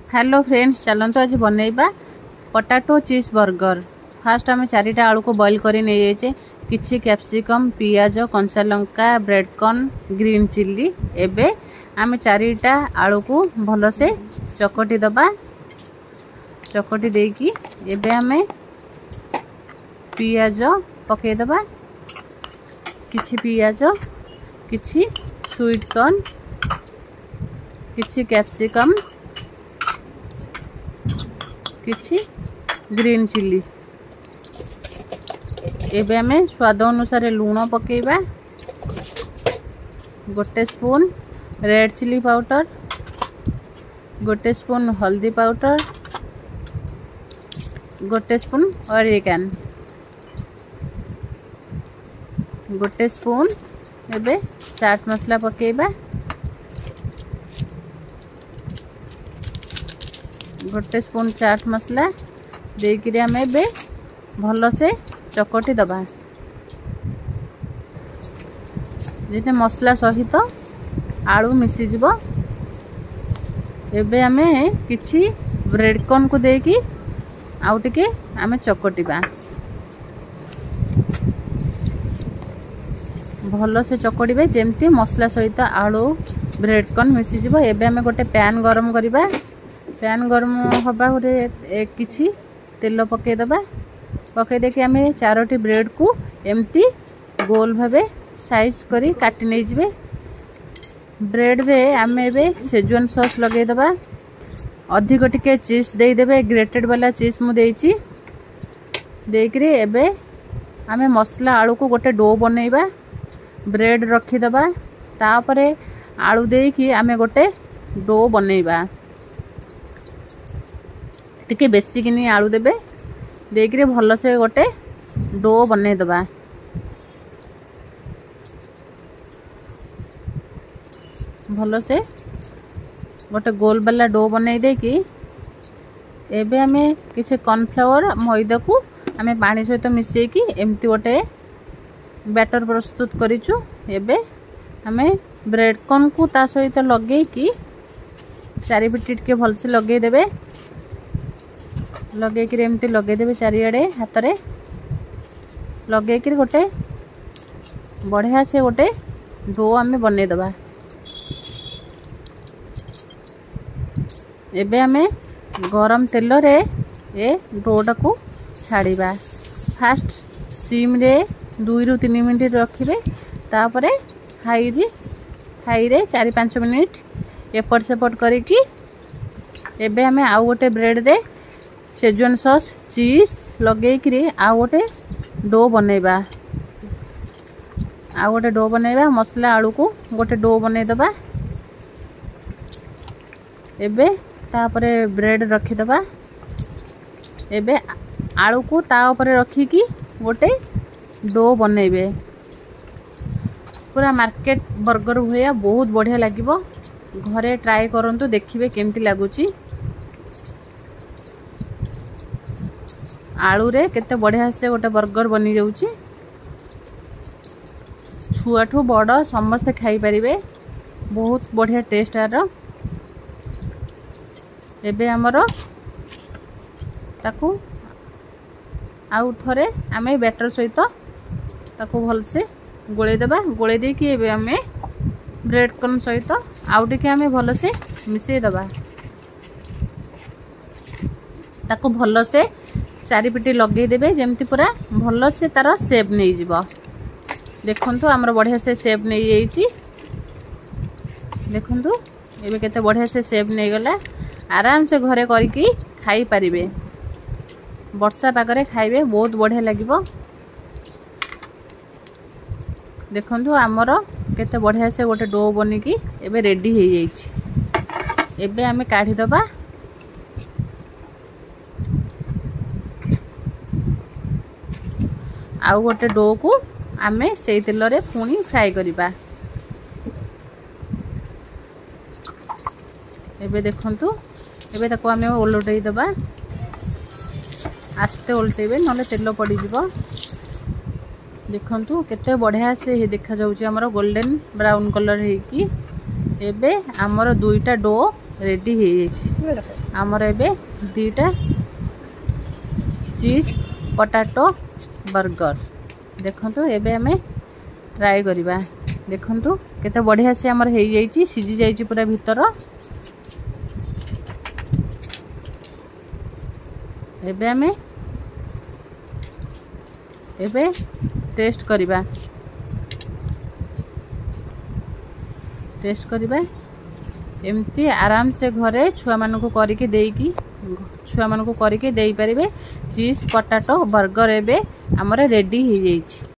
Hello friends, चलते आज बनैबा potato चीज बर्गर। फास्ट आम 4टा आलू को बॉइल कर नहीं किछि कैप्सिकम, पियाज, कंचा Lanka, bread corn, green chilli. एबे आम 4टा आलू को भल से चकटी दबा। चकटी देकी एबे आम पियाज पके दबा। किछि पियाज, किछि स्वीट कॉर्न, किछि कैप्सिकम, किछि ग्रीन चिल्ली। एबे आमे स्वाद अनुसार लूण पकेबा। गोटे स्पून रेड चिल्ली पाउडर, गोटे स्पून हल्दी पाउडर, गोटे स्पून ऑरिगेनो, गोटे स्पून एबे चाट मसला पकेबा। गोटे स्पून चाट मसला देकी आम ए भल से चकटी दबा। जिते मसला सहित आलू मिसीज। एबे आम किछि ब्रेड कॉर्न को देकी आउ टिके आम चकटिबा। भल से चकड़े जेमती मसला सहित आलू ब्रेड कॉर्न मिसीज। एबे आम गोटे पैन गरम करवा। पैन गरम हवा गोटे किछि तेल पके दबा। पके देखि आम 4टी ब्रेड को एमती गोल भावे साइज करी काटी नहीं जिबे। ब्रेड रे आम एबे सेजवान सॉस लगे दबा। अधिक टिके चीज दे देबे। ग्रेटेड वाला चीज मु देइची देकरी एबे आम मसला आलू को गोटे डो बनैबा। ब्रेड रखी दबा। तापरे आलू देकी आम गोटे डो बनैबा। टिके बेसी किनी आलू देबे देकरी भल से गोटे डो बनै दबा। भल से गोटे गोल वाला डो बनै देकी एबे आमे किछि कॉर्नफ्लावर मैदा को आमे पानी सहित मिसेकी एमती गोटे बैटर प्रस्तुत करिचु। एबे आमे ब्रेड कॉर्न को ता सहित लगे कि चारिपिटी टिके भल से लगे देबे। लगे कि एमती लगे देबे चारिआडे हाथ रे लगे कि गोटे बढ़िया से गोटे डो आमे बनै दबा। एबे आमे गरम तेल रे ए डोटा को छाड़ीबा। फास्ट सिम रे 2 ରୁ 3 मिनिट रखिबे। तापरे हाई रे 4-5 मिनिट एपट सेपट करिकी एबे आमे आउ गोटे ब्रेड रे सेजवान सॉस चीज लगे कि आउ गोटे डो बनैबा। आउ गोटे डो बनैबा। मसला आलू को गोटे डो बनै दबा। एबे तापरे ब्रेड रखी दबा। एबे आलू को ता ऊपर रखी कि गोटे डो बनैबे। पूरा मार्केट बर्गर भया बहुत बढ़िया लागिबो। घरे ट्राई करंतु देखिबे केमती लागुची। आलू रे केते बढ़िया से गोटे बर्गर बनी जाउची। छुआठू बड़ समस्त खाई परिबे। बहुत बढ़िया टेस्ट आर। एबे हमरो ताकू आउ थरे आमे बैटर सहित ताकू भल से गोले देबा। गोले दे कि एबे आमे ब्रेड कॉर्न सहित आउ टिके आमे भल से मिसेई दबा। ताकू भल से चारिपिटी लगे देबे जेमती पूरा भल से तार शेप नहीं जिवो। देखंतु हमर बढ़िया से शेप नहीं जाईची। देखंतु एबे केते बढ़िया से शेप नहीं गला। आराम से घरे करिकी खाई परिबे। वर्षा पागरे खाइबे बहुत बढ़िया लागिबो। देखंतु हमर केते बढ़िया से गोटे डो बनिकी एबे रेडी हो जाईची। एबे आमे काढी दबा। आउ गोटे डो को आमे सेई तेल रे पुणी फ्राई करिबा। एबे देखंतु एबे ताको आमे ओलटै दबा। आस्ते ओलटेबे नले तेल पड़ी जिवो। देखंतु केते बढ़िया से देखा जाउची हमर गोल्डन ब्राउन कलर हेकी। एबे हमर दुईटा डो रेडी हो आमर एबे दीटा चीज पोटैटो बर्गर देखंतु एबे हमें ट्राई करिबा देखंतु केते बढ़िया से हमर हेई जाईची सिजी जाईची पूरा भीतर एबे हमें एबे टेस्ट करिबा एमती आराम से घरे छुआ मानकु करिके देईकी छुआ मानकु करिके देई परिबे चीज पोटैटो बर्गर एबे हमर रेडी हो जाईची।